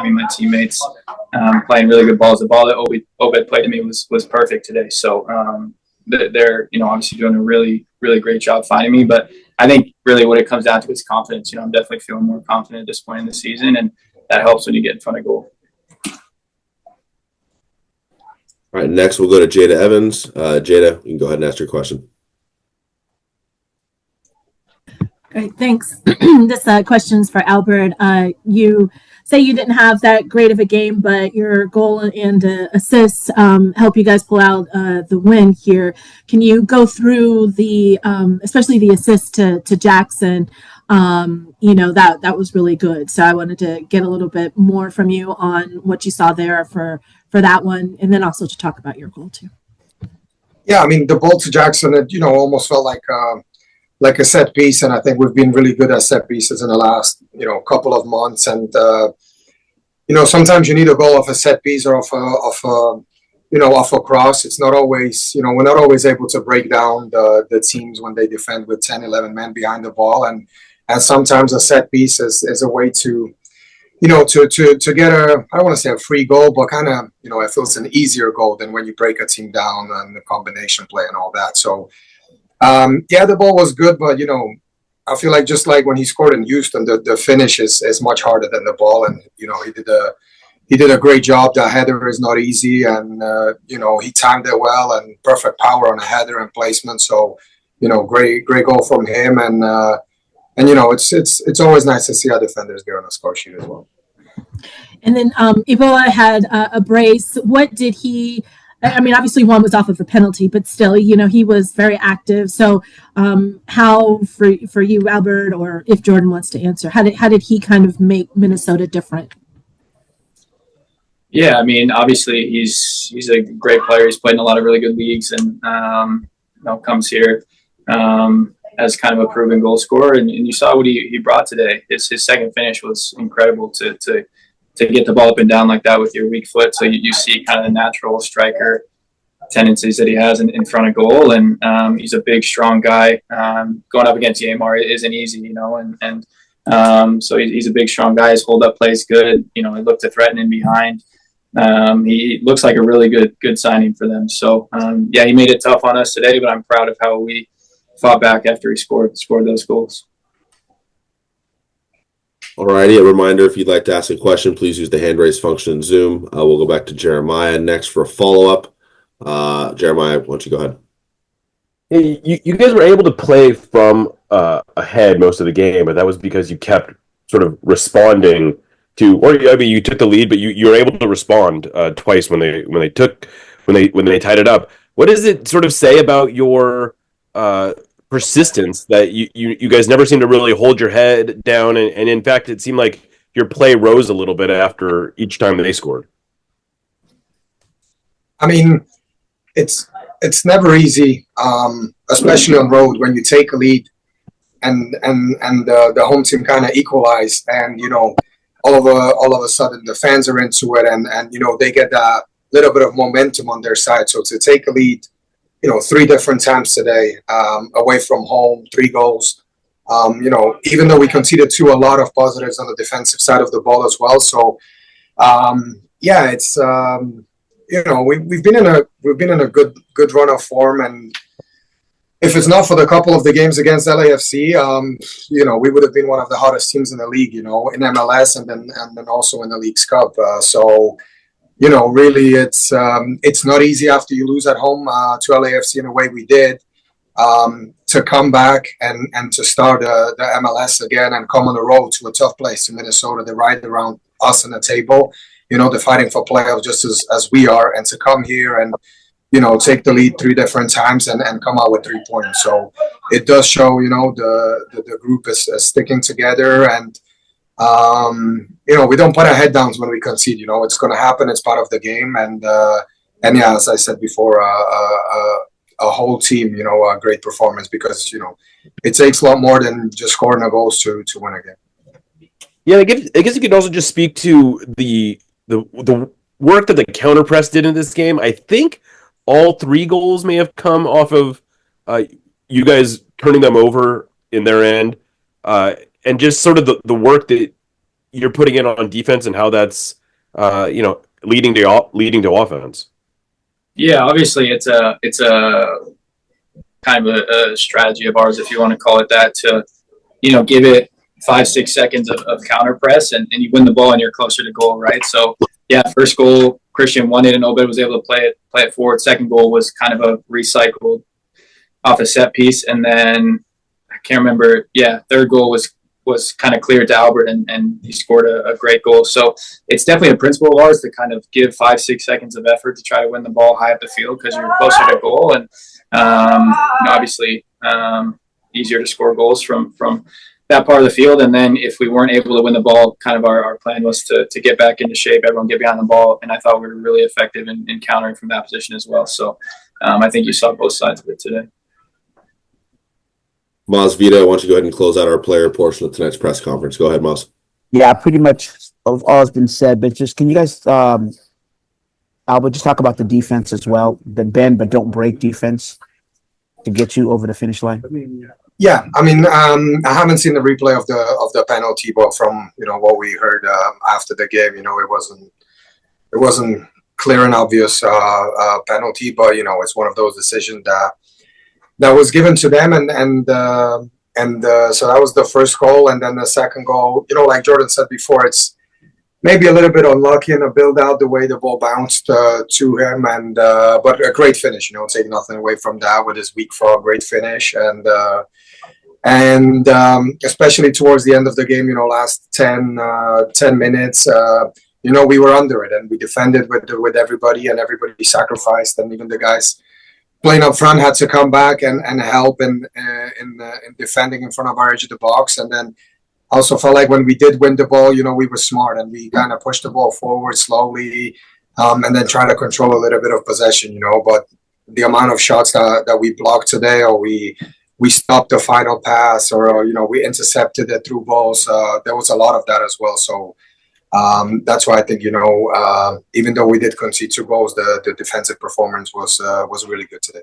behind me, my teammates, playing really good balls. The ball that Obed played to me was perfect today. So they're obviously doing a really, really great job finding me. But I think really what it comes down to is confidence. I'm definitely feeling more confident at this point in the season, and that helps when you get in front of goal. All right, next we'll go to Jada Evans. Jada, you can go ahead and ask your question. Great, thanks. This question's for Albert. You say you didn't have that great of a game, but your goal and assists help you guys pull out the win here. Can you go through the, especially the assist to Jackson? That was really good. So I wanted to get a little bit more from you on what you saw there for that one, and then also to talk about your goal too. Yeah, I mean, the ball to Jackson, it almost felt like a set piece, and I think we've been really good at set pieces in the last couple of months. And sometimes you need a goal off a set piece or off a cross. It's not always, we're not always able to break down the teams when they defend with 10, 11 men behind the ball, and sometimes a set piece is a way to to get I don't want to say a free goal, but kind of, it feels an easier goal than when you break a team down and the combination play and all that. So, the ball was good, but, I feel like just like when he scored in Houston, the finish is much harder than the ball. And, he did a great job. The header is not easy, and, he timed it well and perfect power on a header and placement. So, great goal from him. And it's always nice to see our defenders get on the score sheet as well. And then Ebola had a brace. What did he? I mean, obviously one was off of a penalty, but still, he was very active. So, how for you, Albert, or if Jordan wants to answer, how did he kind of make Minnesota different? Yeah, I mean, obviously he's a great player. He's played in a lot of really good leagues, and comes here as kind of a proven goal scorer, and you saw what he brought today. His second finish was incredible to get the ball up and down like that with your weak foot. So you see kind of the natural striker tendencies that he has in front of goal, and he's a big, strong guy. Going up against Yamar isn't easy, so he's a big, strong guy. His hold up play is good. He looked to threaten in behind. He looks like a really good signing for them. So he made it tough on us today, but I'm proud of how we fought back after he scored those goals. Alrighty, a reminder, if you'd like to ask a question, please use the hand raise function in Zoom. We'll go back to Jeremiah next for a follow-up. Jeremiah, why don't you go ahead? Hey, you guys were able to play from ahead most of the game, but that was because you kept sort of responding to, you took the lead, but you were able to respond twice when they tied it up. What does it sort of say about your persistence that you guys never seem to really hold your head down, and in fact it seemed like your play rose a little bit after each time they scored? I mean, it's never easy, especially on road when you take a lead and the home team kind of equalize, and all of a sudden the fans are into it, and they get that little bit of momentum on their side. So to take a lead 3 different times today, away from home, 3 goals. Even though we conceded 2, a lot of positives on the defensive side of the ball as well. So, it's we've been in a good run of form, and if it's not for the couple of the games against LAFC, we would have been one of the hottest teams in the league, in MLS and then also in the League's Cup. Really, it's not easy after you lose at home to LAFC in the way we did, to come back and to start the MLS again and come on the road to a tough place in Minnesota. They're right around us on the table. They're fighting for playoffs just as we are, and to come here and take the lead 3 different times and come out with 3 points. So it does show the group is sticking together, and we don't put our head down when we concede. It's going to happen. It's part of the game. And as I said before, a whole team, a great performance, because, it takes a lot more than just scoring a goals to win a game. Yeah, I guess you could also just speak to the work that the counter press did in this game. I think all 3 goals may have come off of you guys turning them over in their end. And just sort of the work that you're putting in on defense and how that's leading to offense. Yeah, obviously it's a kind of a strategy of ours, if you want to call it that, to give it 5-6 seconds of counter press, and you win the ball and you're closer to goal, right? So yeah, first goal Christian won it and Obed was able to play it forward. Second goal was kind of a recycled off a set piece, and then I can't remember. Yeah, third goal was kind of cleared to Albert, and he scored a great goal. So it's definitely a principle of ours to kind of give 5-6 seconds of effort to try to win the ball high up the field because you're closer to goal, and obviously easier to score goals from that part of the field. And then if we weren't able to win the ball, kind of our plan was to get back into shape, everyone get behind the ball, and I thought we were really effective in countering from that position as well. So I think you saw both sides of it today. Maz Vito, why don't you go ahead and close out our player portion of tonight's press conference? Go ahead, Maz. Yeah, pretty much all has been said, but just can you guys, Albert, just talk about the defense as well, the bend but don't break defense to get you over the finish line? Yeah, I mean, I haven't seen the replay of the penalty, but from what we heard after the game, it wasn't clear and obvious penalty, but it's one of those decisions that was given to them, and so that was the first goal, and then the second goal, like Jordan said before, it's maybe a little bit unlucky in a build out the way the ball bounced to him, and but a great finish, take nothing away from that with his weak foot, great finish, and especially towards the end of the game, last 10 minutes, we were under it and we defended with everybody, and everybody sacrificed, and even the guys playing up front had to come back and help in defending in front of our edge of the box. And then also felt like when we did win the ball, we were smart and we kind of pushed the ball forward slowly, and then trying to control a little bit of possession, but the amount of shots that we blocked today, or we stopped the final pass, or we intercepted it through balls, there was a lot of that as well. So that's why I think even though we did concede 2 goals, the defensive performance was really good today.